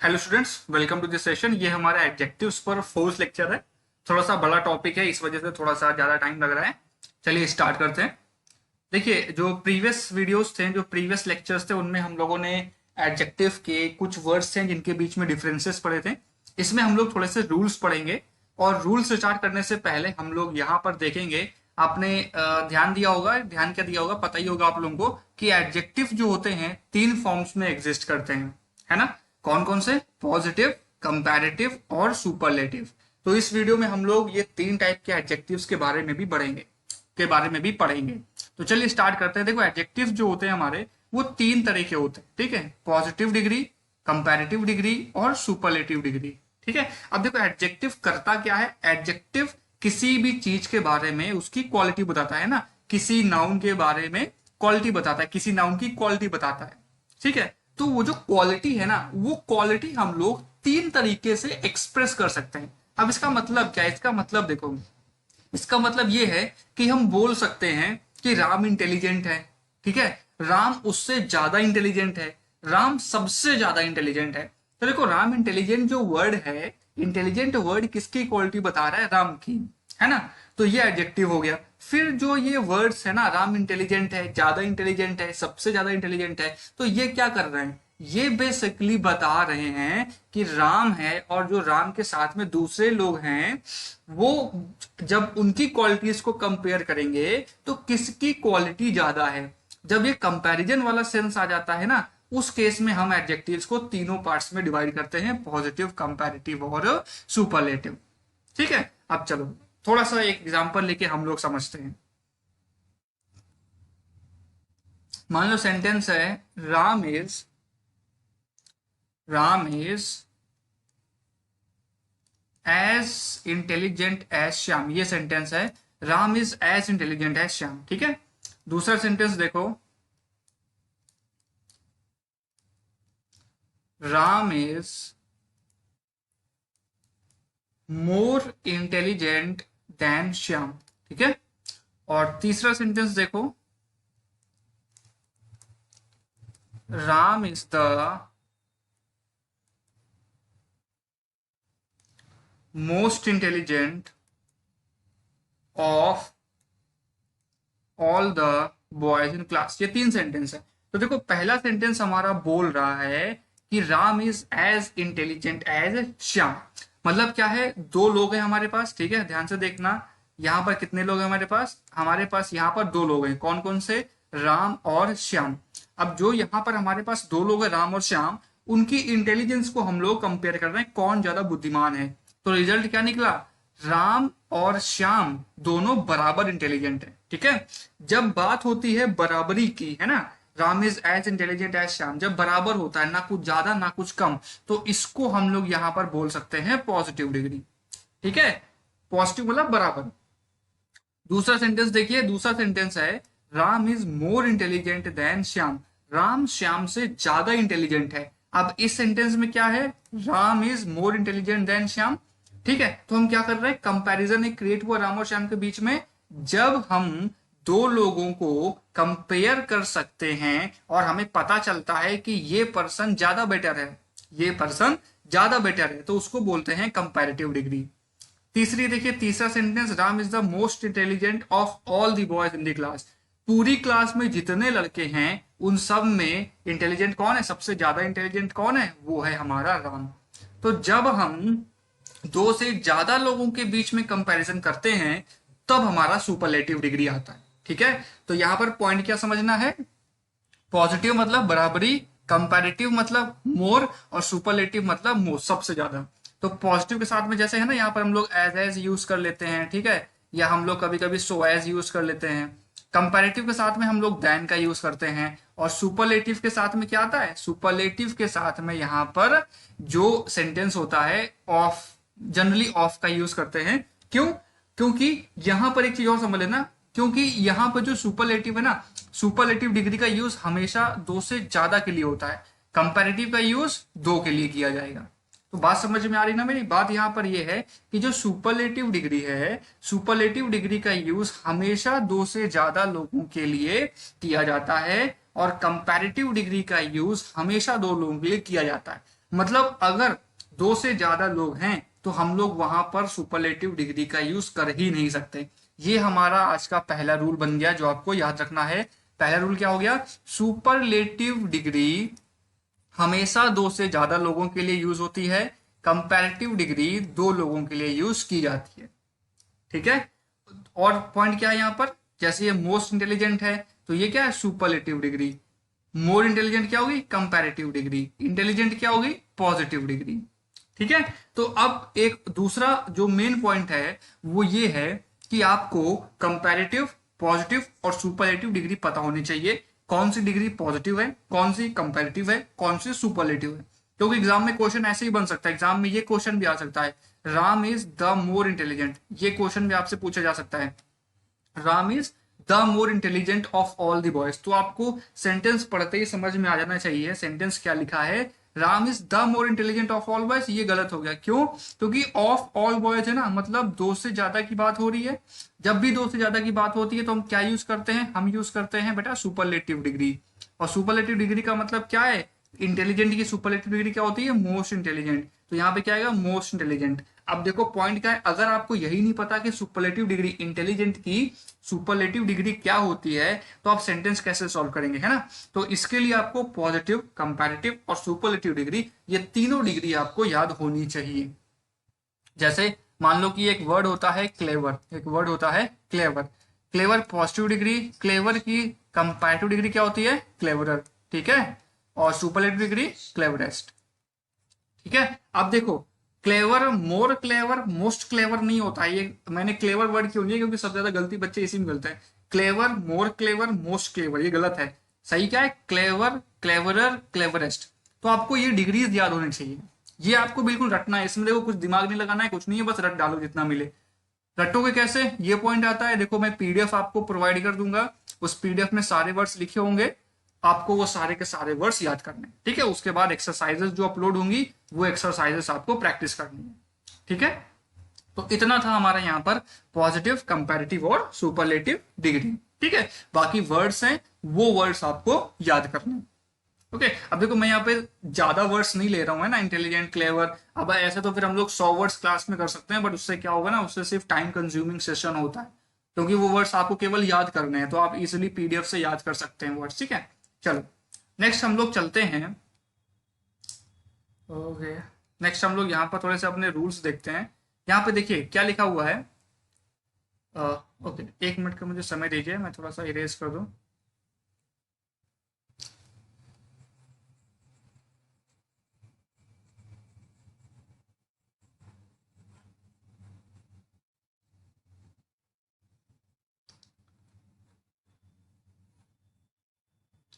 Hello students, welcome to this session. ये हमारा adjectives पर फोर्थ लेक्चर है। थोड़ा सा बड़ा टॉपिक है, इस वजह से थोड़ा सा ज्यादा टाइम लग रहा है। चलिए स्टार्ट करते हैं। देखिए, जो प्रीवियस वीडियोस थे, जो प्रीवियस लेक्चर्स थे, उनमें हम लोगों ने एडजेक्टिव के कुछ वर्ड्स थे जिनके बीच में डिफरेंसेस पढ़े थे। इसमें हम लोग थोड़े से रूल्स पढ़ेंगे, और रूल्स स्टार्ट करने से पहले हम लोग यहाँ पर देखेंगे। आपने ध्यान दिया होगा, ध्यान क्या दिया होगा पता ही होगा आप लोगों को, कि एडजेक्टिव जो होते हैं तीन फॉर्म्स में एग्जिस्ट करते हैं, है ना। कौन कौन से? पॉजिटिव, कंपैरेटिव और सुपरलेटिव। तो इस वीडियो में हम लोग ये तीन टाइप के एडजेक्टिव्स के बारे में भी पढ़ेंगे। तो चलिए स्टार्ट करते हैं। देखो, एडजेक्टिव जो होते हैं हमारे, वो तीन तरह के होते हैं, ठीक है। पॉजिटिव डिग्री, कंपैरेटिव डिग्री और सुपरलेटिव डिग्री, ठीक है। अब देखो, एडजेक्टिव करता क्या है? एडजेक्टिव किसी भी चीज के बारे में उसकी क्वालिटी बताता है ना। किसी नाउन के बारे में क्वालिटी बताता है, किसी नाउन की क्वालिटी बताता है, ठीक है। तो वो जो क्वालिटी है ना, वो क्वालिटी हम लोग तीन तरीके से एक्सप्रेस कर सकते हैं। अब इसका मतलब क्या है? इसका मतलब देखो, इसका मतलब ये है कि हम बोल सकते हैं कि राम इंटेलिजेंट है, ठीक है। राम उससे ज्यादा इंटेलिजेंट है, राम सबसे ज्यादा इंटेलिजेंट है। तो देखो, राम इंटेलिजेंट जो वर्ड है, इंटेलिजेंट वर्ड किसकी क्वालिटी बता रहा है? राम की, है ना। तो ये एडजेक्टिव हो गया। फिर जो ये वर्ड्स है ना, राम इंटेलिजेंट है, ज्यादा इंटेलिजेंट है, सबसे ज्यादा इंटेलिजेंट है, तो ये क्या कर रहे हैं? ये बेसिकली बता रहे हैं कि राम है और जो राम के साथ में दूसरे लोग हैं, वो जब उनकी क्वालिटीज को कंपेयर करेंगे तो किसकी क्वालिटी ज्यादा है। जब ये कंपैरिजन वाला सेंस आ जाता है ना, उस केस में हम एडजेक्टिव्स को तीनों पार्ट्स में डिवाइड करते हैं, पॉजिटिव, कंपैरेटिव और सुपरलेटिव, ठीक है। अब चलो थोड़ा सा एक एग्जांपल लेके हम लोग समझते हैं। मान लो सेंटेंस है, Ram is as intelligent as Shyam. ये सेंटेंस है, Ram is as intelligent as Shyam, ठीक है। दूसरा सेंटेंस देखो, Ram is more intelligent than Shyam, ठीक है। और तीसरा सेंटेंस देखो, Ram is the most intelligent of all the boys in class. ये तीन सेंटेंस है। तो देखो, पहला सेंटेंस हमारा बोल रहा है कि Ram is as intelligent as Shyam. मतलब क्या है? दो लोग हैं हमारे पास, ठीक है। ध्यान से देखना, यहां पर कितने लोग हैं हमारे पास यहां पर दो लोग हैं। कौन कौन से? राम और श्याम। अब जो यहां पर हमारे पास दो लोग हैं, राम और श्याम, उनकी इंटेलिजेंस को हम लोग कंपेयर कर रहे हैं, कौन ज्यादा बुद्धिमान है। तो रिजल्ट क्या निकला? राम और श्याम दोनों बराबर इंटेलिजेंट है, ठीक है। जब बात होती है बराबरी की, है ना, Ram is as intelligent as Shyam, जब बराबर होता है, ना कुछ ज्यादा ना कुछ कम, तो इसको हम लोग यहां पर बोल सकते हैं पॉजिटिव डिग्री, ठीक है। पॉजिटिव मतलब बराबर। दूसरा सेंटेंस देखिए, दूसरा सेंटेंस है, Ram is more intelligent than Shyam. Ram Shyam से ज्यादा इंटेलिजेंट है। अब इस सेंटेंस में क्या है? Ram is more intelligent than Shyam, ठीक है। तो हम क्या कर रहे हैं? कंपैरिजन एक क्रिएट हुआ राम और श्याम के बीच में। जब हम दो लोगों को कंपेयर कर सकते हैं और हमें पता चलता है कि ये पर्सन ज्यादा बेटर है, ये पर्सन ज्यादा बेटर है, तो उसको बोलते हैं कंपैरेटिव डिग्री। तीसरी देखिए, तीसरा sentence, Ram is the most intelligent of all the boys in the class. पूरी क्लास में जितने लड़के हैं, उन सब में इंटेलिजेंट कौन है? सबसे ज्यादा इंटेलिजेंट कौन है? वो है हमारा राम। तो जब हम दो से ज्यादा लोगों के बीच में कंपैरिजन करते हैं, तब हमारा सुपरलेटिव डिग्री आता है, ठीक है। तो यहां पर पॉइंट क्या समझना है? पॉजिटिव मतलब बराबरी, कंपैरेटिव मतलब मोर, और सुपरलेटिव मतलब मोस्ट, सबसे ज्यादा। तो पॉजिटिव के साथ में जैसे है ना, यहाँ पर हम लोग एज यूज कर लेते हैं, ठीक है, या हम लोग कभी कभी सो एज यूज कर लेते हैं। कंपैरेटिव के साथ में हम लोग देन का यूज करते हैं। और सुपरलेटिव के साथ में क्या आता है? सुपरलेटिव के साथ में यहाँ पर जो सेंटेंस होता है, ऑफ, जनरली ऑफ का यूज करते हैं। क्यों? क्योंकि यहां पर एक चीज और समझ लेना, क्योंकि यहां पर जो सुपरलेटिव है ना, सुपरलेटिव डिग्री का यूज हमेशा दो से ज्यादा के लिए होता है, कंपैरेटिव का यूज दो के लिए किया जाएगा। तो बात समझ में आ रही ना मेरी? बात यहां पर यह है कि जो सुपरलेटिव डिग्री है, सुपरलेटिव डिग्री का यूज हमेशा दो से ज्यादा लोगों के लिए किया जाता है, और कंपैरेटिव डिग्री का यूज हमेशा दो लोगों के लिए किया जाता है। मतलब अगर दो से ज्यादा लोग हैं तो हम लोग वहां पर सुपरलेटिव डिग्री का यूज कर ही नहीं सकते। ये हमारा आज का पहला रूल बन गया जो आपको याद रखना है। पहला रूल क्या हो गया? सुपरलेटिव डिग्री हमेशा दो से ज्यादा लोगों के लिए यूज होती है, कंपैरेटिव डिग्री दो लोगों के लिए यूज की जाती है। ठीक है। और पॉइंट क्या है यहाँ पर? जैसे ये मोस्ट इंटेलिजेंट है तो ये क्या है? Superlative degree. मोर इंटेलिजेंट क्या होगी? Comparative degree. इंटेलिजेंट क्या होगी? Positive degree. ठीक है। तो अब एक दूसरा जो मेन पॉइंट है वो ये है कि आपको कंपैरेटिव, पॉजिटिव और सुपरलेटिव डिग्री पता होनी चाहिए। कौन सी डिग्री पॉजिटिव है, कौन सी कंपैरेटिव है, कौन सी सुपरलेटिव है। क्योंकि एग्जाम में क्वेश्चन ऐसे ही बन सकता है। एग्जाम में ये क्वेश्चन भी आ सकता है, Ram is the more intelligent. ये क्वेश्चन भी आपसे पूछा जा सकता है, Ram is the more intelligent of all the boys. तो आपको सेंटेंस पढ़ते ही समझ में आ जाना चाहिए सेंटेंस क्या लिखा है। Ram is the more intelligent of all boys, ये गलत हो गया। क्यों? क्योंकि ऑफ ऑल बॉयज है ना, मतलब दो से ज्यादा की बात हो रही है। जब भी दो से ज्यादा की बात होती है तो हम क्या यूज करते हैं? हम यूज करते हैं बेटा सुपरलेटिव डिग्री। और सुपरलेटिव डिग्री का मतलब क्या है? इंटेलिजेंट की सुपरलेटिव डिग्री क्या होती है? Most intelligent. तो यहाँ पे क्या आएगा? Most intelligent. अब देखो पॉइंट क्या है, अगर आपको यही नहीं पता कि सुपरलेटिव डिग्री, इंटेलिजेंट की सुपरलेटिव डिग्री क्या होती है, तो आप सेंटेंस कैसे सॉल्व करेंगे, है ना। तो इसके लिए आपको पॉजिटिव, कंपैरेटिव और सुपरलेटिव डिग्री, ये तीनों डिग्री आपको याद होनी चाहिए। जैसे मान लो कि एक वर्ड होता है क्लेवर, एक वर्ड होता है clever. Clever positive degree, clever की कंपैरेटिव डिग्री क्या होती है? क्लेवरर। ठीक है। और सुपरलेटिव डिग्री क्लेवरेस्ट। ठीक है। अब देखो clever, more clever, most clever नहीं होता है। ये मैंने क्लेवर वर्ड क्यों लिया? क्योंकि सबसे ज्यादा गलती बच्चे इसी में मिलते हैं। Clever, more clever, most clever, ये गलत है। सही क्या है? Clever, cleverer, cleverest. तो आपको ये डिग्रीज याद होनी चाहिए, ये आपको बिल्कुल रटना है। इसमें देखो कुछ दिमाग नहीं लगाना है, कुछ नहीं है, बस रट डालो जितना मिले। रटोगे कैसे? ये पॉइंट आता है, देखो मैं पीडीएफ आपको प्रोवाइड कर दूंगा, उस पीडीएफ में सारे वर्ड्स लिखे होंगे, आपको वो सारे के सारे वर्ड्स याद करने। ठीक है। उसके बाद एक्सरसाइजेस जो अपलोड होंगी वो एक्सरसाइजेस आपको प्रैक्टिस करनी है। ठीक है। तो इतना था हमारा यहाँ पर पॉजिटिव, कंपैरेटिव और सुपरलेटिव डिग्री। ठीक है। बाकी वर्ड्स हैं वो वर्ड्स आपको याद करने। ओके। अब देखो मैं यहाँ पे ज्यादा वर्ड्स नहीं ले रहा हूँ, है ना, इंटेलिजेंट, क्लेवर। अब ऐसे तो फिर हम लोग 100 वर्ड्स क्लास में कर सकते हैं, बट उससे क्या होगा ना, उससे सिर्फ टाइम कंज्यूमिंग सेशन होता है, क्योंकि वो वर्ड्स आपको केवल याद करने हैं। तो आप इजिली पीडीएफ से याद कर सकते हैं वर्ड्स। ठीक है। चलो नेक्स्ट हम लोग चलते हैं। ओके। नेक्स्ट हम लोग यहाँ पर थोड़े से अपने रूल्स देखते हैं। यहाँ पे देखिए क्या लिखा हुआ है। ओके, 1 मिनट का मुझे समय दीजिए, मैं थोड़ा सा इरेज कर दूं।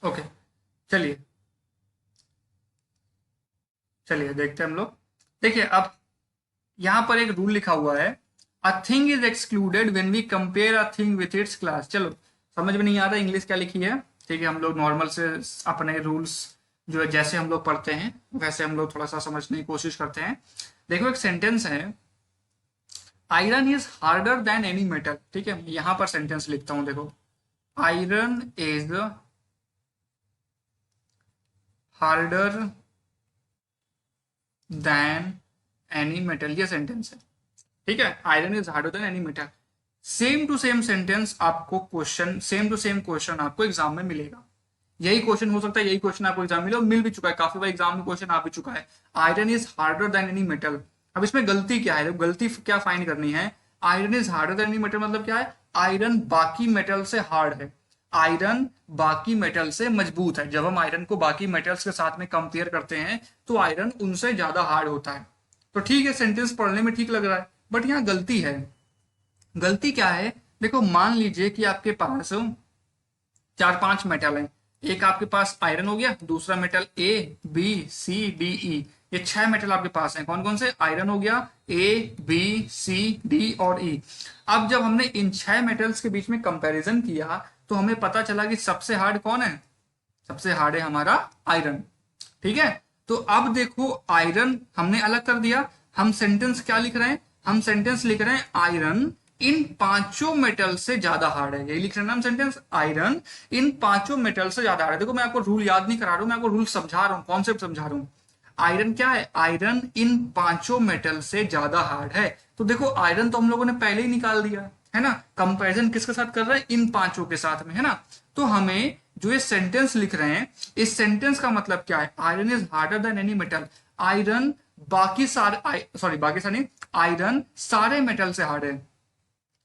ओके। चलिए चलिए देखते हैं हम लोग। देखिए अब यहाँ पर एक रूल लिखा हुआ है, a thing is excluded when we compare a thing with its class. चलो समझ में नहीं आ रहा इंग्लिश क्या लिखी है। ठीक है। हम लोग नॉर्मल से अपने रूल्स जो है जैसे हम लोग पढ़ते हैं वैसे हम लोग थोड़ा सा समझने की कोशिश करते हैं। देखो एक सेंटेंस है, iron is harder than any metal. ठीक है। यहां पर सेंटेंस लिखता हूं, देखो iron is harder than any metal, ये सेंटेंस है। ठीक है। Iron is harder than any metal. Same to same sentence आपको question, same to same question आपको एग्जाम में मिलेगा। यही क्वेश्चन हो सकता है, यही क्वेश्चन आपको एग्जाम मिले, मिल भी चुका है काफी बार एग्जाम में क्वेश्चन आ भी चुका है। Iron is harder than any metal. अब इसमें गलती क्या है? गलती क्या फाइंड करनी है? Iron is harder than any metal मतलब क्या है? आयरन बाकी मेटल से हार्ड है, आयरन बाकी मेटल से मजबूत है। जब हम आयरन को बाकी मेटल्स के साथ में कंपेयर करते हैं तो आयरन उनसे ज्यादा हार्ड होता है। तो ठीक है, सेंटेंस पढ़ने में ठीक लग रहा है, बट यहाँ गलती है। गलती क्या है? देखो मान लीजिए कि आपके पास 4-5 मेटल हैं। एक आपके पास आयरन हो गया, दूसरा मेटल ए, बी, सी, डी, ई, ये 6 मेटल आपके पास हैं। कौन कौन से? आयरन हो गया, ए, बी, सी, डी और ई। अब जब हमने इन 6 मेटल्स के बीच में कंपैरिजन किया तो हमें पता चला कि सबसे हार्ड कौन है? सबसे हार्ड है हमारा आयरन। ठीक है। तो अब देखो आयरन हमने अलग कर दिया, हम सेंटेंस क्या लिख रहे हैं? हम सेंटेंस लिख रहे हैं आयरन इन 5 मेटल से ज्यादा हार्ड है। यही लिख रहे हैं हम सेंटेंस, आयरन इन 5 मेटल से ज्यादा हार्ड है। देखो मैं आपको रूल याद नहीं करा रहा हूं, मैं आपको रूल समझा रहा हूं, कॉन्सेप्ट समझा रहा हूं। आयरन क्या है, आयरन इन पांचों मेटल से ज्यादा हार्ड है। तो देखो आयरन तो हम लोगों ने पहले ही निकाल दिया है ना, कंपैरिजन किसके साथ कर रहे हैं, इन पांचों के साथ में, है ना। तो हमें जो ये सेंटेंस लिख रहे हैं, इस सेंटेंस का मतलब क्या है, iron is harder than any metal. Iron बाकी सारे बाकी सारे नहीं, आयरन सारे मेटल से हार्ड है।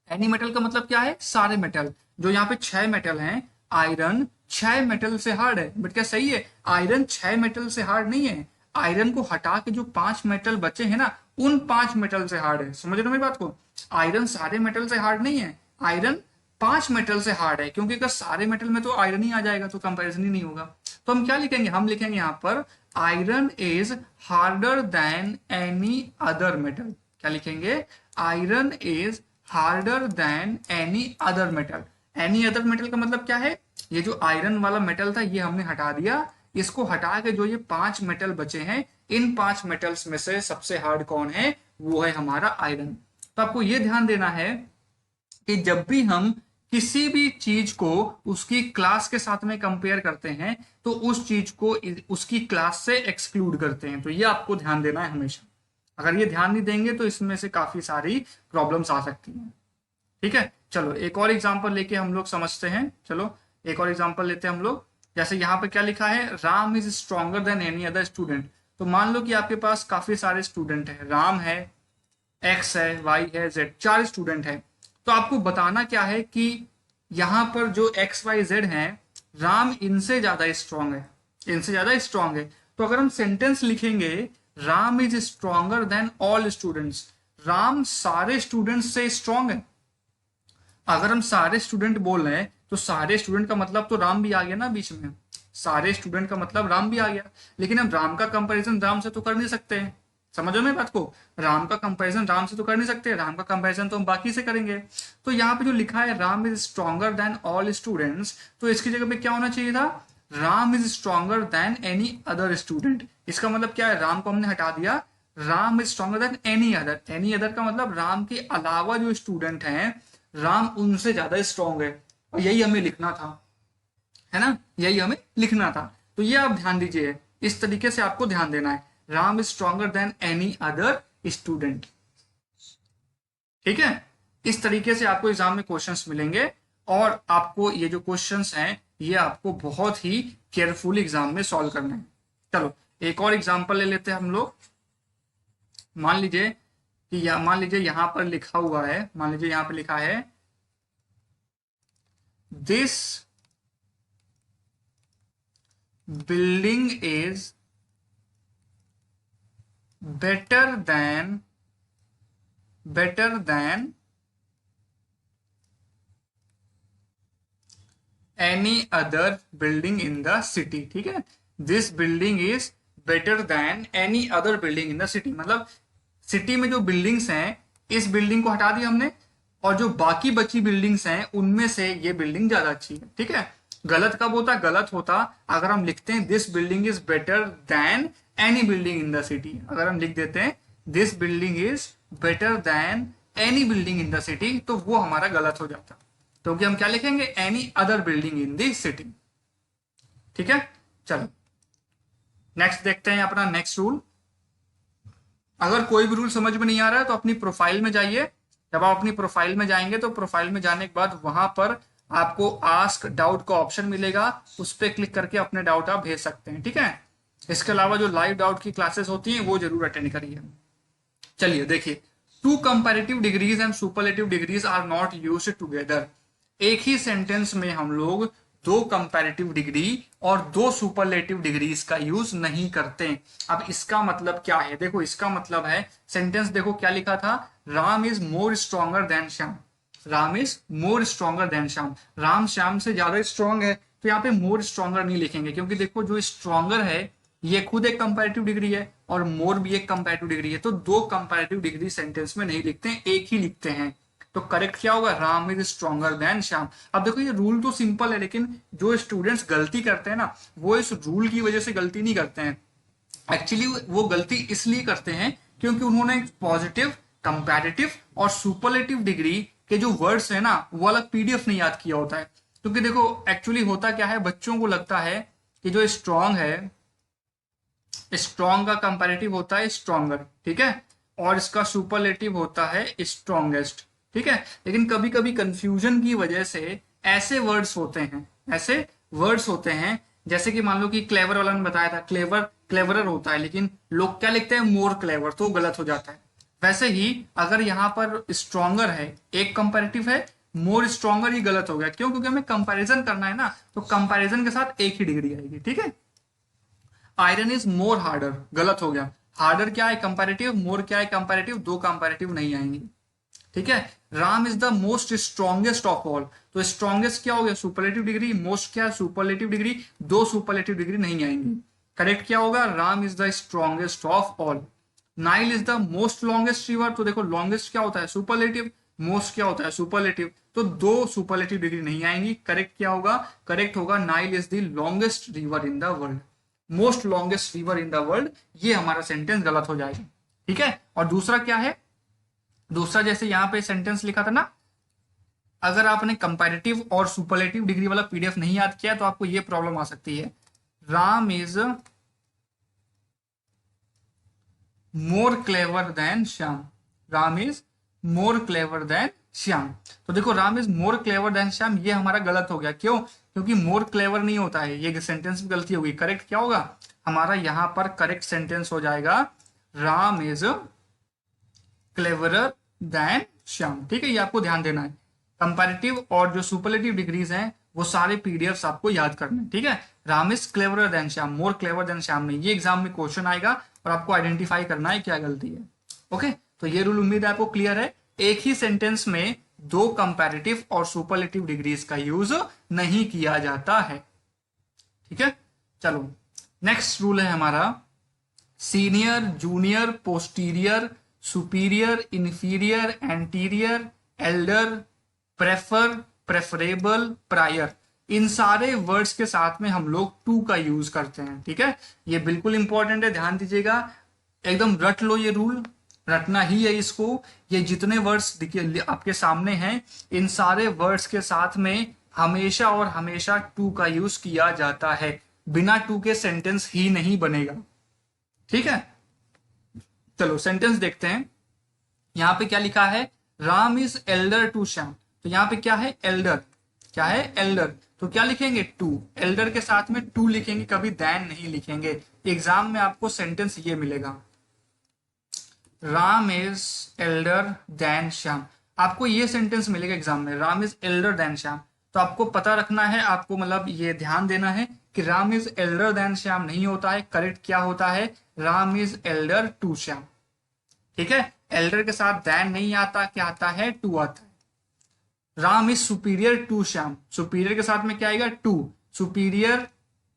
एनी मेटल का मतलब क्या है, सारे मेटल। जो यहाँ पे 6 मेटल हैं, आयरन 6 मेटल से हार्ड है। बट क्या सही है, आयरन 6 मेटल से हार्ड नहीं है। आयरन को हटा के जो 5 मेटल बचे हैं ना, उन 5 मेटल से हार्ड है। समझ रहे हो मेरी बात को, आयरन सारे मेटल से हार्ड नहीं है, आयरन 5 मेटल से हार्ड है। क्योंकि अगर सारे मेटल में तो आयरन ही आ जाएगा तो कंपैरिजन ही नहीं होगा। तो हम क्या लिखेंगे, हम लिखेंगे यहाँ पर iron is harder than any other metal. क्या लिखेंगे, iron is harder than any other metal. Any other metal का मतलब क्या है, ये जो आयरन वाला मेटल था ये हमने हटा दिया, इसको हटा के जो ये 5 मेटल बचे हैं, इन 5 मेटल्स में से सबसे हार्ड कौन है, वो है हमारा आयरन। तो आपको ये ध्यान देना है कि जब भी हम किसी भी चीज को उसकी क्लास के साथ में कंपेयर करते हैं तो उस चीज को उसकी क्लास से एक्सक्लूड करते हैं। तो ये आपको ध्यान देना है हमेशा। अगर ये ध्यान नहीं देंगे तो इसमें से काफी सारी प्रॉब्लम्स आ सकती हैं। ठीक है, चलो एक और एग्जांपल लेके हम लोग समझते हैं। चलो एक और एग्जांपल लेते हैं हम लोग। जैसे यहाँ पे क्या लिखा है, Ram is stronger than any other student. तो मान लो कि आपके पास काफी सारे स्टूडेंट है, राम है, एक्स है, वाई है, जेड, 4 स्टूडेंट है। तो आपको बताना क्या है कि यहाँ पर जो एक्स वाई जेड है, राम इनसे ज्यादा स्ट्रांग है, इनसे ज्यादा स्ट्रांग है। तो अगर हम सेंटेंस लिखेंगे Ram is stronger than all students, Ram सारे स्टूडेंट्स से स्ट्रांग है। अगर हम सारे स्टूडेंट बोल रहे हैं तो सारे स्टूडेंट का मतलब तो राम भी आ गया ना बीच में, सारे स्टूडेंट का मतलब राम भी आ गया। लेकिन हम राम का कंपैरिजन राम से तो कर नहीं सकते हैं। समझो मेरी बात को, राम का कंपैरिजन राम से तो कर नहीं सकते, राम का कंपैरिजन तो हम बाकी से करेंगे। तो यहाँ पे जो लिखा है Ram is stronger than all students, तो इसकी जगह पे क्या होना चाहिए था, Ram is stronger than any other student. इसका मतलब क्या है, राम को हमने हटा दिया, Ram is stronger than any other. Any other का मतलब राम के अलावा जो स्टूडेंट हैं, राम उनसे ज्यादा स्ट्रॉन्ग है। और यही हमें लिखना था, है ना, यही हमें लिखना था। तो ये आप ध्यान दीजिए, इस तरीके से आपको ध्यान देना है, Ram is stronger than any other student. ठीक है, इस तरीके से आपको एग्जाम में क्वेश्चंस मिलेंगे। और आपको ये जो क्वेश्चंस हैं ये आपको बहुत ही केयरफुल एग्जाम में सॉल्व करना है। चलो एक और एग्जांपल ले लेते हैं हम लोग। मान लीजिए कि मान लीजिए यहां पर लिखा हुआ है, मान लीजिए यहां पर लिखा है this building is better than any other building in the city। ठीक है, this building is better than any other building in the city। मतलब सिटी में जो बिल्डिंग्स हैं, इस बिल्डिंग को हटा दिया हमने, और जो बाकी बची बिल्डिंग्स हैं उनमें से ये बिल्डिंग ज्यादा अच्छी है। ठीक है, गलत कब होता, गलत होता अगर हम लिखते हैं this building is better than any building in the city. अगर हम लिख देते हैं this building is better than any building in the city, तो वो हमारा गलत हो जाता। तो हम क्या लिखेंगे, any other building in the city. ठीक है, चलो नेक्स्ट देखते हैं अपना नेक्स्ट रूल। अगर कोई भी रूल समझ में नहीं आ रहा है तो अपनी प्रोफाइल में जाइए। जब आप अपनी प्रोफाइल में जाएंगे तो प्रोफाइल में जाने के बाद वहां पर आपको आस्क डाउट का ऑप्शन मिलेगा, उस पर क्लिक करके अपने डाउट आप भेज सकते हैं। ठीक है, इसके अलावा जो लाइव डाउट की क्लासेस होती हैं वो जरूर अटेंड करिए। चलिए देखिए, two comparative degrees and superlative degrees are not used together. एक ही सेंटेंस में हम लोग 2 कंपैरेटिव डिग्री और 2 सुपरलेटिव डिग्रीज का यूज नहीं करते। अब इसका मतलब क्या है, देखो इसका मतलब है, सेंटेंस देखो क्या लिखा था, Ram is more stronger than Shyam. Ram is more stronger than Shyam, Ram Shyam से ज्यादा स्ट्रॉन्ग है। तो यहाँ पे मोर स्ट्रॉन्गर नहीं लिखेंगे, क्योंकि देखो जो स्ट्रॉन्गर है ये खुद एक कंपैरेटिव डिग्री है और मोर भी एक कंपैरेटिव डिग्री है। तो 2 कंपैरेटिव डिग्री सेंटेंस में नहीं लिखते हैं, एक ही लिखते हैं। तो करेक्ट क्या होगा, Ram is stronger than Shyam. अब देखो ये रूल तो सिंपल है, लेकिन जो स्टूडेंट्स गलती करते हैं ना, वो इस रूल की वजह से गलती नहीं करते हैं। एक्चुअली वो गलती इसलिए करते हैं क्योंकि उन्होंने पॉजिटिव, कंपैरेटिव और सुपरलेटिव डिग्री के जो वर्ड्स है ना, वो अलग पीडीएफ नहीं याद किया होता है। क्योंकि देखो एक्चुअली होता क्या है, बच्चों को लगता है कि जो स्ट्रांग है स्ट्रॉन्ग का कंपैरेटिव होता है स्ट्रॉन्गर, ठीक है, और इसका सुपरलेटिव होता है स्ट्रॉन्गेस्ट, ठीक है। लेकिन कभी कभी कंफ्यूजन की वजह से ऐसे वर्ड्स होते हैं, ऐसे वर्ड्स होते हैं, जैसे कि मान लो कि क्लेवर वाला ने बताया था, क्लेवर क्लेवरर होता है, लेकिन लोग क्या लिखते हैं मोर क्लेवर, तो गलत हो जाता है। वैसे ही अगर यहाँ पर स्ट्रॉन्गर है, एक कंपैरेटिव है, मोर स्ट्रॉन्गर, ही गलत हो गया। क्यों? क्योंकि हमें कंपैरिजन करना है ना, तो कंपैरिजन के साथ एक ही डिग्री आएगी, ठीक है। आयरन इज मोर हार्डर, गलत हो गया। हार्डर क्या है? कंपैरेटिव। मोर क्या है? कंपैरेटिव। दो कंपैरेटिव नहीं आएंगे, ठीक है। Ram is the most strongest of all, तो स्ट्रॉन्गेस्ट क्या हो गया? Superlative degree. मोस्ट क्या है? Superlative degree. दो सुपरलेटिव डिग्री नहीं आएंगी। करेक्ट क्या होगा? Ram is the strongest of all. Nile is the most longest river, तो देखो लॉन्गेस्ट क्या होता है? सुपरलेटिव। मोस्ट क्या होता है? सुपरलेटिव। तो दो सुपरलेटिव डिग्री नहीं आएंगी। करेक्ट क्या होगा? करेक्ट होगा Nile is the longest river in the world, most longest river in the world. ये हमारा सेंटेंस गलत हो जाएगा, ठीक है। और दूसरा क्या है? दूसरा जैसे यहां पे सेंटेंस लिखा था ना, अगर आपने कंपैरेटिव और सुपरलेटिव डिग्री वाला पीडीएफ नहीं याद किया तो आपको ये प्रॉब्लम आ सकती है। Ram is more clever than Shyam, Ram is more clever than Shyam. तो देखो Ram is more clever than Shyam, ये हमारा गलत हो गया। क्यों? क्योंकि मोर क्लेवर नहीं होता है, ये सेंटेंस में गलती होगी। करेक्ट क्या होगा हमारा? यहां पर करेक्ट सेंटेंस हो जाएगा Ram is cleverer than Shyam, ठीक है। ये आपको ध्यान देना है। कंपैरेटिव और जो सुपरलेटिव डिग्रीज हैं वो सारे पीडीएफ्स आपको याद करने हैं, ठीक है। Ram is cleverer than Shyam, more clever than Shyam नहीं, ये एग्जाम में क्वेश्चन आएगा और आपको आइडेंटिफाई करना है क्या गलती है। ओके, तो ये रूल उम्मीद है आपको क्लियर है। एक ही सेंटेंस में दो कंपैरेटिव और सुपरलेटिव डिग्रीज का यूज नहीं किया जाता है, ठीक है। चलो नेक्स्ट रूल है हमारा senior, junior, posterior, superior, inferior, anterior, elder, prefer, preferable, prior. इन सारे वर्ड्स के साथ में हम लोग टू का यूज करते हैं, ठीक है। ये बिल्कुल इंपॉर्टेंट है, ध्यान दीजिएगा, एकदम रट लो ये रूल, रटना ही है इसको। ये जितने वर्ड्स देखिए आपके सामने हैं, इन सारे वर्ड्स के साथ में हमेशा और हमेशा टू का यूज किया जाता है। बिना टू के सेंटेंस ही नहीं बनेगा, ठीक है। चलो सेंटेंस देखते हैं। यहां पे क्या लिखा है? Ram is elder to Shyam, तो यहां पे क्या है? एल्डर। क्या है? एल्डर। तो क्या लिखेंगे? टू। एल्डर के साथ में टू लिखेंगे, कभी दैन नहीं लिखेंगे। एग्जाम में आपको सेंटेंस ये मिलेगा, Ram is elder than Shyam. आपको ये सेंटेंस मिलेगा एग्जाम में, Ram is elder than Shyam. तो आपको पता रखना है, आपको मतलब ये ध्यान देना है कि Ram is elder than Shyam नहीं होता है। करेक्ट क्या होता है? Ram is elder to Shyam, ठीक है। एल्डर के साथ दैन नहीं आता, क्या आता है? टू आता है। Ram is superior to Shyam, superior के साथ में क्या आएगा? टू। सुपीरियर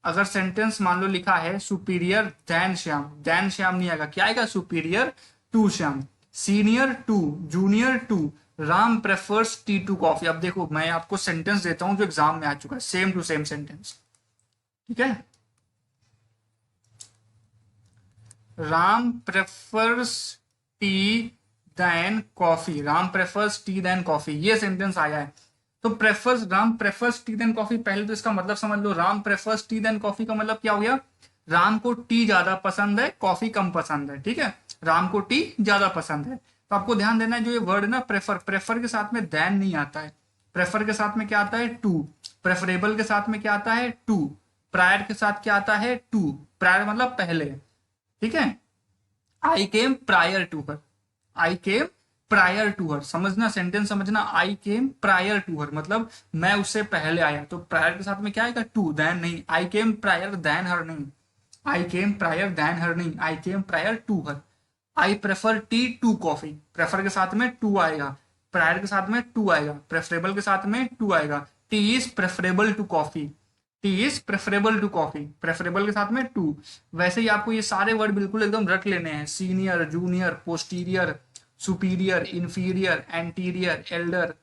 अगर सेंटेंस मान लो लिखा है superior than Shyam, than Shyam नहीं आएगा, क्या आएगा? Superior to Shyam. Senior to, junior to, Ram prefers tea to coffee. अब देखो मैं आपको सेंटेंस देता हूं जो एग्जाम में आ चुका है, सेम टू सेम सेंटेंस, ठीक है। Ram prefers tea than coffee, Ram prefers tea than coffee, ये सेंटेंस आया है। तो prefers, Ram prefers tea than coffee, पहले तो इसका मतलब समझ लो। Ram prefers tea than coffee का मतलब क्या हो गया? राम को टी ज्यादा पसंद है, कॉफी कम पसंद है, ठीक है। राम को टी ज्यादा पसंद है। तो आपको ध्यान देना है जो ये वर्ड है ना प्रेफर, प्रेफर के साथ में देन नहीं आता है। प्रेफर के साथ में क्या आता है? टू। प्रेफरेबल के साथ में क्या आता है? टू। प्रायर के साथ क्या आता है? टू। प्रायर मतलब पहले, ठीक है। I came prior to her, I came prior to her, समझना सेंटेंस समझना। आई केम प्रायर टू हर मतलब मैं उससे पहले आया, तो प्रायर के साथ में क्या आएगा? टू, देन नहीं। I came prior than her नहीं, I came prior than her नहीं, I came prior to her. I prefer tea to coffee, prefer के साथ में टू आएगा, प्रायर के साथ में टू आएगा, प्रेफरेबल के साथ में टू आएगा। Tea is preferable to coffee, tea is preferable to coffee, preferable के साथ में टू। वैसे ही आपको ये सारे वर्ड बिल्कुल एकदम रट लेने हैं, senior, junior, posterior, superior, inferior, anterior, elder,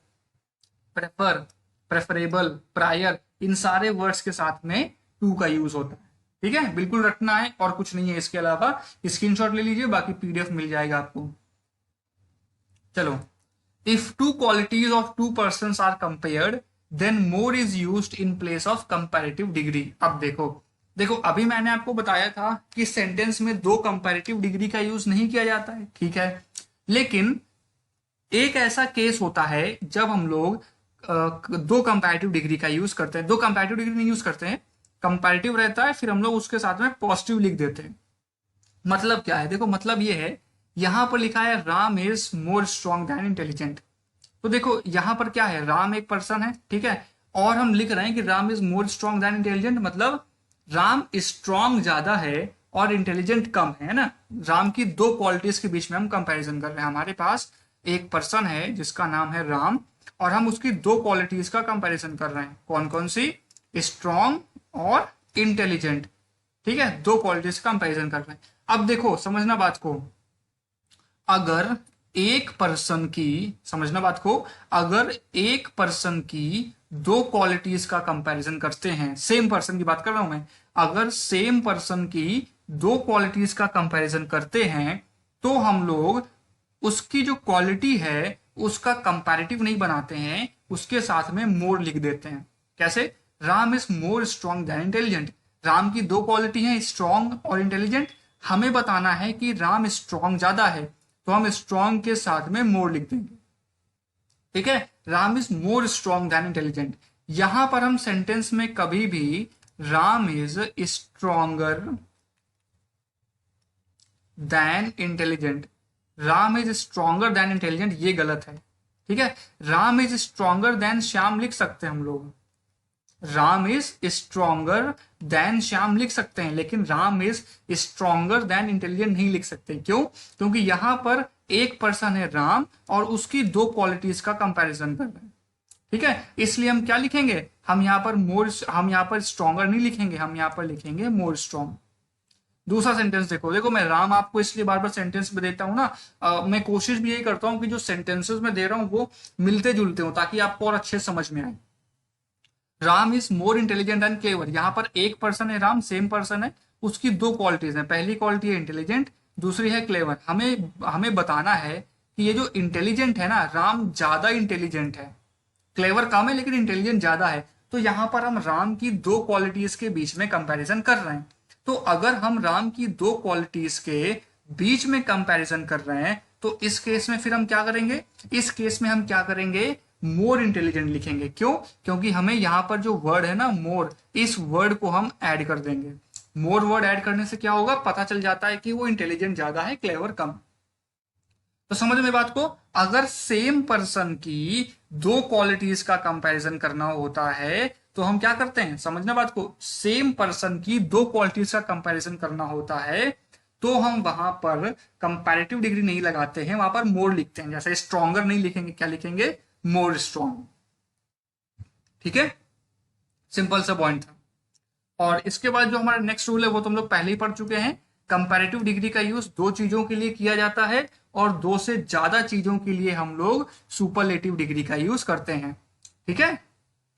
prefer, preferable, prior, इन सारे वर्ड्स के साथ में टू का यूज होता है, ठीक है। बिल्कुल रटना है और कुछ नहीं है इसके अलावा। स्क्रीनशॉट ले लीजिए, बाकी पीडीएफ मिल जाएगा आपको। चलो, if two qualities of two persons are compared then more is used in place of comparative degree. अब देखो देखो अभी मैंने आपको बताया था कि सेंटेंस में दो कंपैरेटिव डिग्री का यूज नहीं किया जाता है, ठीक है। लेकिन एक ऐसा केस होता है जब हम लोग दो कंपैरेटिव डिग्री का यूज करते हैं। दो कंपैरेटिव डिग्री नहीं यूज करते हैं, कंपैरेटिव रहता है, फिर हम लोग उसके साथ में पॉजिटिव लिख देते हैं। मतलब क्या है, देखो मतलब ये है, यहां पर लिखा है Ram is more strong then intelligent. तो देखो यहां पर क्या है, राम एक पर्सन है, ठीक है, और हम लिख रहे हैं कि Ram is more strong then intelligent, मतलब राम स्ट्रॉन्ग ज्यादा है और इंटेलिजेंट कम है ना। राम की दो क्वालिटीज के बीच में हम कंपैरिजन कर रहे हैं। हमारे पास एक पर्सन है जिसका नाम है राम, और हम उसकी दो क्वालिटीज का कंपैरिजन कर रहे हैं। कौन कौन सी? स्ट्रॉन्ग और इंटेलिजेंट, ठीक है, दो क्वालिटीज का कंपैरिजन कर रहे हैं। अब देखो समझना बात को, अगर एक पर्सन की, समझना बात को, अगर एक पर्सन की दो क्वालिटीज का कंपैरिजन करते हैं, सेम पर्सन की बात कर रहा हूं मैं, अगर सेम पर्सन की दो क्वालिटीज का कंपैरिजन करते हैं तो हम लोग उसकी जो क्वालिटी है उसका कंपैरेटिव नहीं बनाते हैं, उसके साथ में मोर लिख देते हैं। कैसे? Ram is more strong then intelligent. Ram की दो क्वालिटी है, स्ट्रॉन्ग और इंटेलिजेंट। हमें बताना है कि राम स्ट्रॉन्ग ज्यादा है, तो हम स्ट्रॉन्ग के साथ में मोर लिख देंगे, ठीक है। Ram is more strong then intelligent. यहां पर हम सेंटेंस में कभी भी Ram is stronger than intelligent, Ram is stronger than intelligent, ये गलत है, ठीक है। Ram is stronger than Shyam लिख सकते हैं हम लोग, Ram is stronger than Shyam लिख सकते हैं, लेकिन Ram is stronger than intelligent नहीं लिख सकते। क्यों? क्योंकि यहां पर एक पर्सन है राम और उसकी दो क्वालिटीज का कंपैरिजन कर रहे हैं, ठीक है। इसलिए हम क्या लिखेंगे, हम यहाँ पर मोर, हम यहाँ पर स्ट्रॉन्गर नहीं लिखेंगे, हम यहाँ पर लिखेंगे मोर स्ट्रॉन्ग। दूसरा सेंटेंस देखो, देखो मैं राम आपको इसलिए बार बार सेंटेंस में देता हूं ना, मैं कोशिश भी यही करता हूं कि जो सेंटेंसेस में दे रहा हूं वो मिलते जुलते हो, ताकि आपको और अच्छे समझ में आए। Ram is more intelligent and clever, यहाँ पर एक पर्सन है राम, सेम पर्सन है, उसकी दो क्वालिटीज हैं। पहली क्वालिटी है इंटेलिजेंट, दूसरी है क्लेवर। हमें हमें बताना है कि ये जो इंटेलिजेंट है ना, राम ज्यादा इंटेलिजेंट है, क्लेवर कम है लेकिन इंटेलिजेंट ज्यादा है। तो यहां पर हम राम की दो क्वालिटीज के बीच में कंपैरिजन कर रहे हैं। तो अगर हम राम की दो क्वालिटीज के बीच में कंपैरिजन कर रहे हैं तो इस केस में फिर हम क्या करेंगे, इस केस में हम क्या करेंगे, मोर इंटेलिजेंट लिखेंगे। क्यों? क्योंकि हमें यहां पर जो वर्ड है ना मोर, इस वर्ड को हम ऐड कर देंगे। मोर वर्ड ऐड करने से क्या होगा, पता चल जाता है कि वो इंटेलिजेंट ज्यादा है, क्लेवर कम। तो समझ में बात को, अगर सेम पर्सन की दो क्वालिटीज का कंपैरिजन करना होता है तो हम क्या करते हैं, समझना बात को, सेम पर्सन की दो क्वालिटीज का कंपैरिजन करना होता है तो हम वहां पर कंपैरेटिव डिग्री नहीं लगाते हैं, वहां पर मोर लिखते हैं। जैसे स्ट्रॉन्गर नहीं लिखेंगे, क्या लिखेंगे, मोर स्ट्रॉन्ग, ठीक है। सिंपल सा पॉइंट था। और इसके बाद जो हमारा नेक्स्ट रूल है वो तो हम लोग पहले ही पढ़ चुके हैं। कंपैरेटिव डिग्री का यूज दो चीजों के लिए किया जाता है और दो से ज्यादा चीजों के लिए हम लोग सुपरलेटिव डिग्री का यूज करते हैं, ठीक है।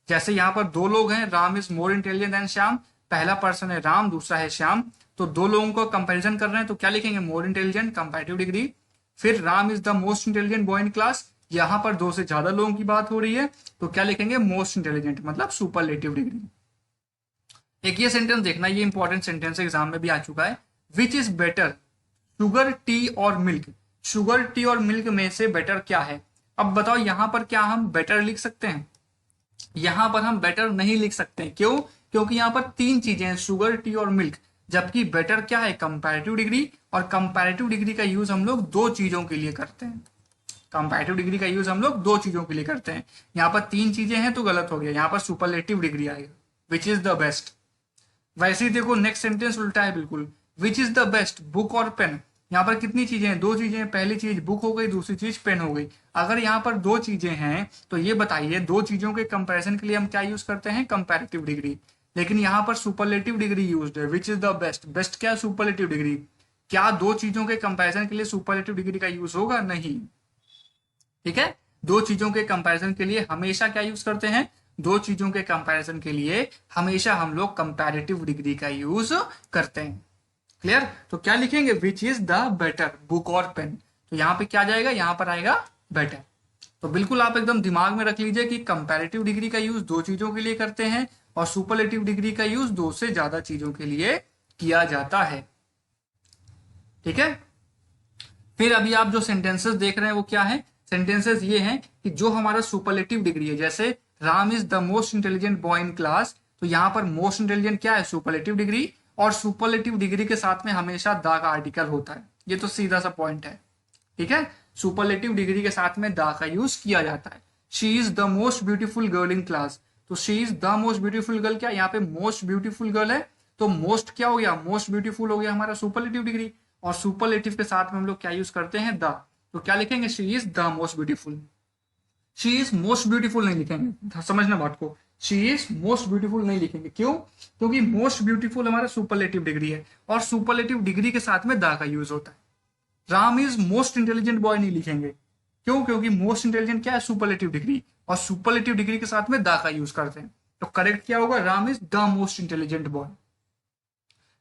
जैसे यहां पर दो लोग हैं, Ram is more intelligent than Shyam, पहला पर्सन है राम, दूसरा है श्याम, तो दो लोगों को कंपैरिजन कर रहे हैं तो क्या लिखेंगे, मोर इंटेलिजेंट, कंपैरेटिव डिग्री। फिर Ram is the most intelligent boy in class, यहां पर दो से ज्यादा लोगों की बात हो रही है तो क्या लिखेंगे, मोस्ट इंटेलिजेंट, मतलब सुपरलेटिव डिग्री। एक ये सेंटेंस देखना, ये इंपॉर्टेंट सेंटेंस एग्जाम में भी आ चुका है। Which is better, sugar, T और मिल्क। शुगर, टी और मिल्क में से बेटर क्या है? अब बताओ यहां पर क्या हम बेटर लिख सकते हैं? यहां पर हम बेटर नहीं लिख सकते। क्यों? क्योंकि यहां पर तीन चीजें हैं, शुगर, टी और मिल्क, जबकि बेटर क्या है, कंपैरेटिव डिग्री। और कंपैरेटिव डिग्री का यूज हम लोग दो चीजों के लिए करते हैं। कंपैरेटिव डिग्री का यूज हम लोग दो चीजों के लिए करते हैं। यहां पर तीन चीजें हैं तो गलत हो गया, यहां पर सुपरलेटिव डिग्री आएगा, विच इज द बेस्ट। वैसे ही देखो नेक्स्ट सेंटेंस उल्टा है बिल्कुल, which is the best, book और पेन। यहाँ पर कितनी चीजें हैं, दो चीजें हैं, पहली चीज बुक हो गई, दूसरी चीज पेन हो गई। अगर यहाँ पर दो चीजें हैं तो ये बताइए दो चीजों के कंपैरिजन के लिए हम क्या यूज करते हैं, कंपैरेटिव डिग्री। लेकिन यहाँ पर सुपरलेटिव डिग्री यूज्ड है, which is the best. Best क्या है, सुपरलेटिव डिग्री। क्या दो चीजों के कंपैरिजन के लिए सुपरलेटिव डिग्री का यूज होगा? नहीं, ठीक है। दो चीजों के कंपैरिजन के लिए हमेशा क्या यूज करते हैं, दो चीजों के कंपैरिजन के लिए हमेशा हम लोग कंपैरेटिव डिग्री का यूज करते हैं। क्लियर? तो क्या लिखेंगे, which is the better, book और पेन। तो यहाँ पे क्या जाएगा, यहाँ पर आएगा बेटर। तो बिल्कुल आप एकदम दिमाग में रख लीजिए कि कंपैरेटिव डिग्री का यूज दो चीजों के लिए करते हैं और सुपरलेटिव डिग्री का यूज दो से ज्यादा चीजों के लिए किया जाता है। ठीक है, फिर अभी आप जो सेंटेंसेस देख रहे हैं वो क्या है? सेंटेंसेस ये हैं कि जो हमारा सुपरलेटिव डिग्री है, जैसे Ram is the most intelligent boy in class, तो यहाँ पर मोस्ट इंटेलिजेंट क्या है? सुपरलेटिव डिग्री, और सुपरलेटिव डिग्री के साथ में हमेशा द का आर्टिकल होता है। ये तो सीधा सा पॉइंट है। ठीक है, सुपरलेटिव डिग्री के साथ में द का यूज किया जाता है। She is the most beautiful girl in class, तो she is the most beautiful girl, क्या यहाँ पे मोस्ट ब्यूटीफुल गर्ल है, तो मोस्ट क्या हो गया? मोस्ट ब्यूटीफुल हो गया हमारा सुपरलेटिव डिग्री, और सुपरलेटिव के साथ में हम लोग क्या यूज करते हैं? द, तो क्या लिखेंगे? She is the most beautiful. She is most beautiful नहीं लिखेंगे, समझना बात को, शी इज मोस्ट ब्यूटीफुल नहीं लिखेंगे। क्यों? क्योंकि मोस्ट ब्यूटीफुल हमारा सुपरलेटिव डिग्री है, और सुपरलेटिव डिग्री के साथ में द का यूज होता है। Ram is most intelligent boy नहीं लिखेंगे, क्यों? क्योंकि मोस्ट इंटेलिजेंट क्या है? सुपरलेटिव डिग्री, और सुपरलेटिव डिग्री के साथ में द का यूज करते हैं, तो करेक्ट क्या होगा? Ram is the most intelligent boy.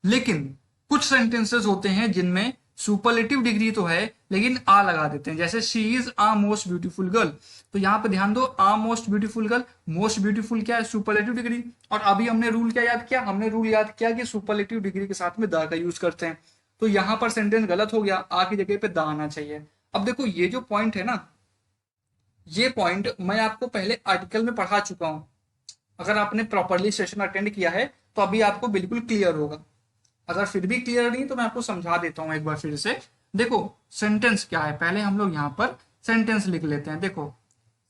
लेकिन कुछ सेंटेंसेस होते हैं जिनमें सुपरलेटिव डिग्री तो है लेकिन आ लगा देते हैं, जैसे she is a most beautiful girl, तो यहां पे ध्यान दो, a most beautiful girl, most beautiful क्या है? सुपरलेटिव डिग्री, और अभी हमने रूल क्या याद किया? हमने रूल याद किया कि सुपरलेटिव डिग्री के साथ में द का यूज करते हैं, तो यहां पर सेंटेंस गलत हो गया, आ की जगह पे द आना चाहिए। अब देखो ये जो पॉइंट है ना, ये पॉइंट मैं आपको पहले आर्टिकल में पढ़ा चुका हूं, अगर आपने प्रॉपरली सेशन अटेंड किया है तो अभी आपको बिल्कुल क्लियर होगा। अगर फिर भी क्लियर नहीं तो मैं आपको समझा देता हूं एक बार फिर से। देखो सेंटेंस क्या है, पहले हम लोग यहां पर सेंटेंस लिख लेते हैं। देखो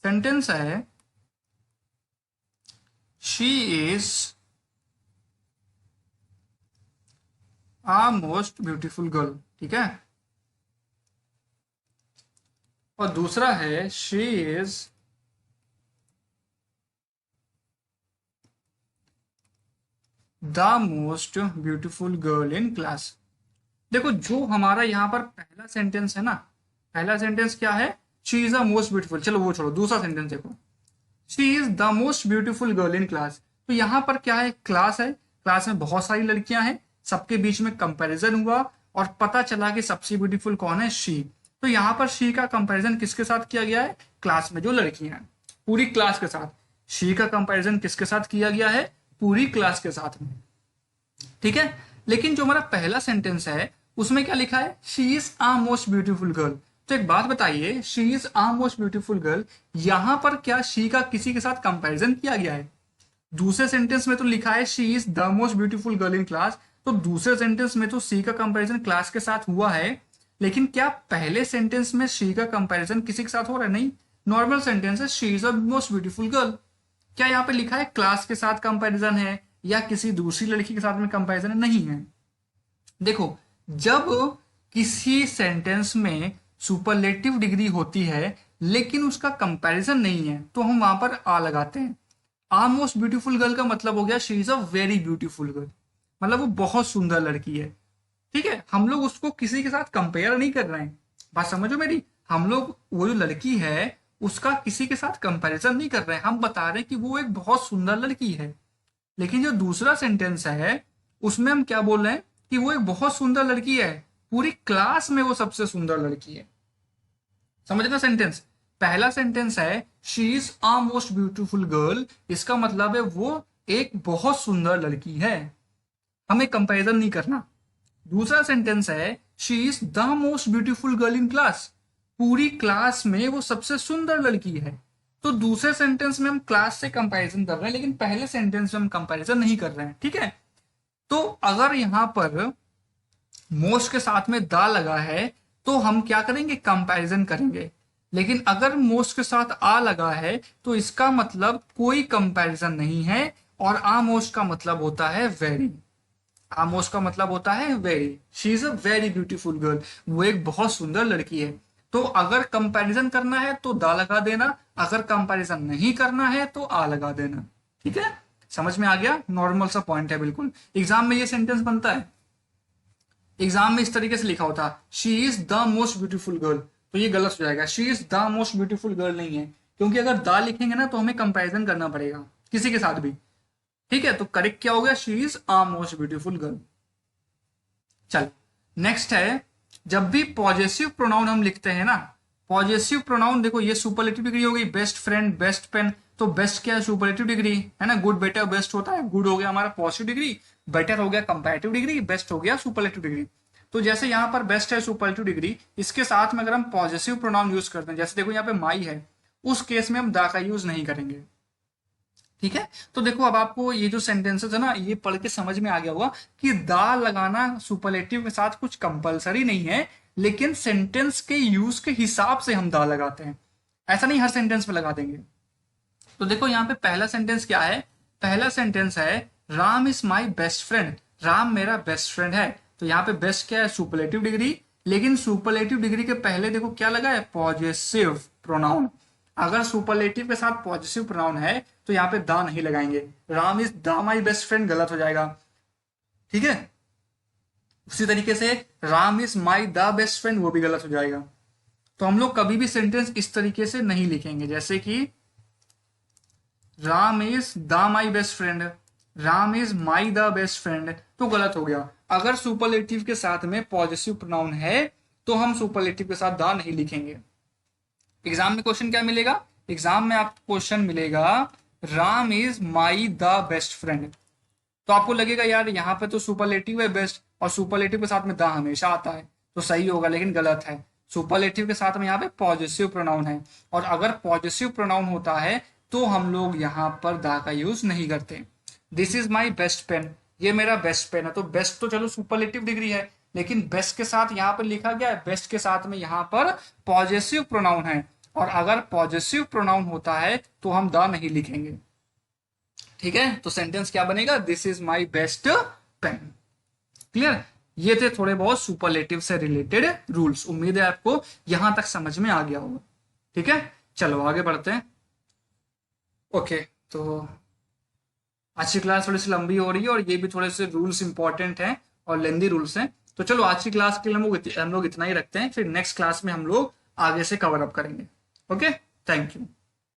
सेंटेंस है she is a most beautiful girl, ठीक है, और दूसरा है she is the most beautiful girl in class. देखो जो हमारा यहाँ पर पहला सेंटेंस है ना, पहला सेंटेंस क्या है? She is the most beautiful, चलो वो छोड़ो, दूसरा सेंटेंस देखो, she is the most beautiful girl in class. तो यहाँ पर क्या है? क्लास है, क्लास में बहुत सारी लड़कियां हैं, सबके बीच में कंपैरिजन हुआ और पता चला कि सबसे ब्यूटीफुल कौन है? शी। तो यहाँ पर शी का कंपैरिजन किसके साथ किया गया है? क्लास में जो लड़कियां हैं, पूरी क्लास के साथ। शी का कंपैरिजन किसके साथ किया गया है? पूरी क्लास के साथ में। ठीक है, लेकिन जो हमारा पहला सेंटेंस है उसमें क्या लिखा है? She is a most beautiful girl. तो एक बात बताइए, she is a most beautiful girl, यहां पर क्या शी का किसी के साथ कंपैरिजन किया गया है? दूसरे सेंटेंस में तो लिखा है she is the most beautiful girl in class, तो दूसरे सेंटेंस में तो शी का कंपैरिजन क्लास के साथ हुआ है, लेकिन क्या पहले सेंटेंस में शी का कंपैरिजन किसी के साथ हो रहा है? नहीं, नॉर्मल सेंटेंस है she is the most beautiful girl. क्या यहाँ पे लिखा है क्लास के साथ कंपैरिजन है या किसी दूसरी लड़की के साथ में कंपैरिजन है? नहीं है। देखो जब किसी सेंटेंस में सुपरलेटिव डिग्री होती है लेकिन उसका कंपैरिजन नहीं है तो हम वहां पर आ लगाते हैं। आ मोस्ट ब्यूटीफुल गर्ल का मतलब हो गया she is a very beautiful girl, मतलब वो बहुत सुंदर लड़की है। ठीक है, हम लोग उसको किसी के साथ कंपेयर नहीं कर रहे हैं, बात समझो मेरी। हम लोग वो जो लड़की है उसका किसी के साथ कंपैरिजन नहीं कर रहे हैं, हम बता रहे हैं कि वो एक बहुत सुंदर लड़की है। लेकिन जो दूसरा सेंटेंस है उसमें हम क्या बोल रहे हैं कि वो एक बहुत सुंदर लड़की है, पूरी क्लास में वो सबसे सुंदर लड़की है। समझना सेंटेंस, पहला सेंटेंस है she is a most beautiful girl, इसका मतलब है वो एक बहुत सुंदर लड़की है, हमें कंपैरिजन नहीं करना। दूसरा सेंटेंस है she is the most beautiful girl in class, पूरी क्लास में वो सबसे सुंदर लड़की है। तो दूसरे सेंटेंस में हम क्लास से कंपैरिजन कर रहे हैं लेकिन पहले सेंटेंस में हम कंपैरिजन नहीं कर रहे हैं। ठीक है, तो अगर यहां पर मोस्ट के साथ में द लगा है तो हम क्या करेंगे? कंपैरिजन करेंगे। लेकिन अगर मोस्ट के साथ आ लगा है तो इसका मतलब कोई कंपैरिजन नहीं है, और आ मोस्ट का मतलब होता है वेरी। आमोस का मतलब होता है very, she is a very beautiful girl, वो एक बहुत सुंदर लड़की है। तो अगर कंपैरिजन करना है तो दा लगा देना, अगर कंपैरिजन नहीं करना है तो आ लगा देना। ठीक है, समझ में आ गया? नॉर्मल सा पॉइंट है बिल्कुल। एग्जाम में ये सेंटेंस बनता है, एग्जाम में इस तरीके से लिखा होता है she is the most beautiful girl, तो ये गलत हो जाएगा, she is the most beautiful girl नहीं है, क्योंकि अगर द लिखेंगे ना तो हमें कंपैरिजन करना पड़ेगा किसी के साथ भी। ठीक है, तो करेक्ट क्या हो गया? She is a most beautiful girl. चल नेक्स्ट है, जब भी पॉजेसिव प्रोनाउन हम लिखते हैं ना, पॉजेसिव प्रोनाउन देखो ये सुपरलेटिव डिग्री हो गई, बेस्ट फ्रेंड, बेस्ट पेन, तो बेस्ट क्या है, सुपरलेटिव डिग्री है ना। गुड बेटर बेस्ट होता है, गुड हो गया हमारा पॉजिटिव डिग्री, बेटर हो गया कंपैरेटिव डिग्री, बेस्ट हो गया सुपरलेटिव डिग्री। तो जैसे यहाँ पर बेस्ट है सुपरलेटिव डिग्री, इसके साथ में अगर हम पॉजिटिव प्रोनाउन यूज करते हैं, जैसे देखो यहाँ पे माई है, उस केस में हम दा का यूज नहीं करेंगे। ठीक है, तो देखो अब आपको ये जो सेंटेंसेस है ना, ये पढ़ के समझ में आ गया होगा कि दा लगाना सुपरलेटिव के साथ कुछ कंपलसरी नहीं है, लेकिन सेंटेंस के यूज के हिसाब से हम दा लगाते हैं, ऐसा नहीं हर सेंटेंस पे लगा देंगे। तो देखो यहाँ पे पहला सेंटेंस क्या है, पहला सेंटेंस है Ram is my best friend, Ram मेरा बेस्ट फ्रेंड है। तो यहाँ पे बेस्ट क्या है, सुपरलेटिव डिग्री, लेकिन सुपरलेटिव डिग्री के पहले देखो क्या लगा है, पॉजेसिव प्रोनाउन। अगर सुपरलेटिव के साथ पॉजिटिव प्रोनाउन है तो यहाँ पे दा नहीं लगाएंगे, Ram is the my best friend गलत हो जाएगा। ठीक है, उसी तरीके से Ram is my the best friend, वो भी गलत हो जाएगा। तो हम लोग कभी भी सेंटेंस इस तरीके से नहीं लिखेंगे, जैसे कि Ram is the my best friend, Ram is my the best friend, तो गलत हो गया। अगर सुपरलेटिव के साथ में पॉजिटिव प्रोनाउन है तो हम सुपरलेटिव के साथ दा नहीं लिखेंगे। एग्जाम में क्वेश्चन क्या मिलेगा, एग्जाम में आपको क्वेश्चन मिलेगा Ram is my the best friend, तो आपको लगेगा यार यहाँ पे तो सुपरलेटिव है बेस्ट, और सुपरलेटिव के साथ में दा हमेशा आता है, तो सही होगा, लेकिन गलत है। सुपरलेटिव के साथ में यहाँ पे पॉजिटिव प्रोनाउन है, और अगर पॉजिटिव प्रोनाउन होता है तो हम लोग यहाँ पर दा का यूज नहीं करते। This is my best pen, ये मेरा बेस्ट पेन है, तो बेस्ट तो चलो सुपरलेटिव डिग्री है, लेकिन बेस्ट के साथ यहाँ पर लिखा गया है, बेस्ट के साथ में यहाँ पर पॉजिटिव प्रोनाउन है, और अगर पॉजिटिव प्रोनाउन होता है तो हम दा नहीं लिखेंगे। ठीक है, तो सेंटेंस क्या बनेगा, this is my best pen. Clear, ये थे थोड़े बहुत सुपरलेटिव से रिलेटेड रूल्स, उम्मीद है आपको यहां तक समझ में आ गया होगा। ठीक है, चलो आगे बढ़ते हैं। ओके, तो आज की क्लास थोड़ी सी लंबी हो रही है, और ये भी थोड़े से रूल्स इंपॉर्टेंट हैं और लेंदी रूल्स हैं। तो चलो आज की क्लास के लिए हम लोग इतना ही रखते हैं, फिर नेक्स्ट क्लास में हम लोग आगे से कवर अप करेंगे। Okay, thank you.